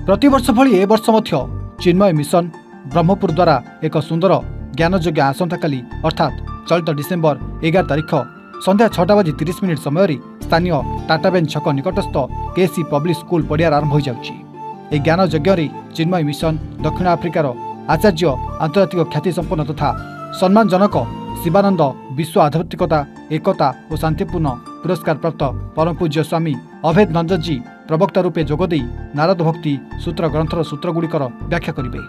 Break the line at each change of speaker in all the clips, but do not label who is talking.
प्रतिवर्ष भली ए वर्ष मध्य चिन्मय मिशन ब्रह्मपुर द्वारा एक सुंदर ज्ञानयज्ञ आसंता काली अर्थात चलित डिसेम्बर 11 तारिख संध्या 6:30 समय स्थानीय टाटाबेन छक निकटस्थ केसी पब्लिक स्कूल पड़ियार आरंभ हो जाउछि। ज्ञानयज्ञ चिन्मय मिशन दक्षिण आफ्रिकार आचार्य आंतर्जातिक ख्यातिसंपन्न तथा सम्मानजनक शिवानंद विश्व आध्यात्मिकता एकता और शांतिपूर्ण पुरस्कार प्राप्त परम पूज्य स्वामी अभेद नंदजी प्रवक्ता रूपे जोगदे नारद भक्ति सूत्र ग्रंथर सूत्रगुड़िकर व्याख्या करेंगे।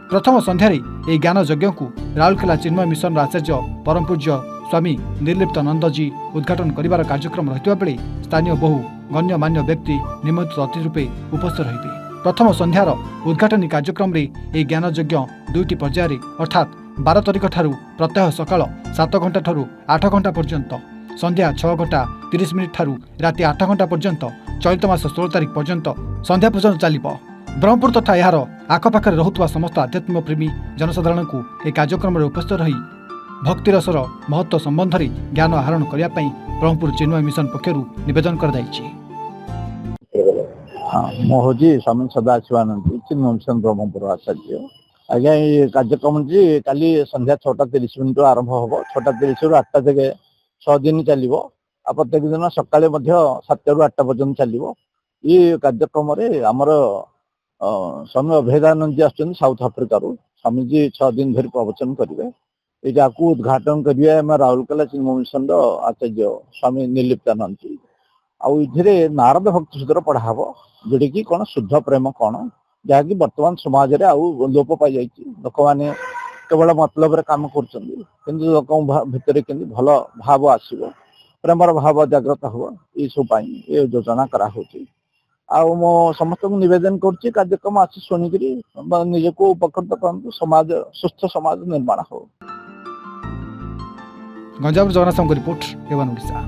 प्रथम संध्यारे यह ज्ञान यज्ञ को राउरकेला चिन्मय मिशन आचार्य परम पूज्य स्वामी निर्लिप्त नंदजी उद्घाटन कर कार्यक्रम रही बेले स्थानीय बहु गण्यमान्य व्यक्ति निमंत्रित अतिथि रूपे उपस्थित रहे। प्रथम संध्यार उद्घाटनी कार्यक्रम में यह ज्ञान यज्ञ दुईटी पर्यायर अर्थात 12 तारिख ठारू प्रत्यह सकाळ 7 घंटा ठारू 8 घंटा पर्यंत संध्या 6:30 ठारू राति 8 घंटा पर्यंत चलित मास 16 तारिख पर्यंत संध्या पर्यंत चलिबो। ब्रह्मपुर तथा यार आखपाखे रहुवा समस्त आध्यात्मिक प्रेमी जनसाधारण को यह कार्यक्रम में उपस्थित रही भक्तिरसर महत्व संबंध में ज्ञान आहरण करने ब्रह्मपुर चिन्मय मिशन पक्षर निवेदन कर
हूँ स्वामी सदाशिवानंद चिन्मय मिशन ब्रह्मपुर आचार्य। आज्ञा ये कार्यक्रम जी काली संध्या 6:30 आरंभ हम 6:30 रू 8 जगह 6 दिन चलो आ प्रत्येक दिन सकाले 7 रू 8 पर्यटन चलो। ये कार्यक्रम आमर स्वामी अभेदानंद जी आस साउथ आफ्रिकार स्वामी जी 6 दिन धरी प्रवचन करेंगे। ये उद्घाटन करेंगे आम राउरकेला चिन्मय मिशन आचार्य स्वामी निर्लिप्तानंद जी आउे नारद भक्ति सूत्र पढ़ा जोटा कि कौन शुद्ध प्रेम कौन जहाँकि बर्तमान समाज रे आउ लोप पाई जाइए। लोक मैंने केवल मतलब रे काम कर लोक भितर के भल भाव आसो प्रेमर भाव जागृत हो ये सब ये योजना करा मो समस्त निवेदन कर कार्यक्रम आस शुणिक निजक उपकृत करूँ समाज सुस्थ समाज निर्माण हो।
गंजाम जगन्नाथ रिपोर्ट एवं ओडिशा।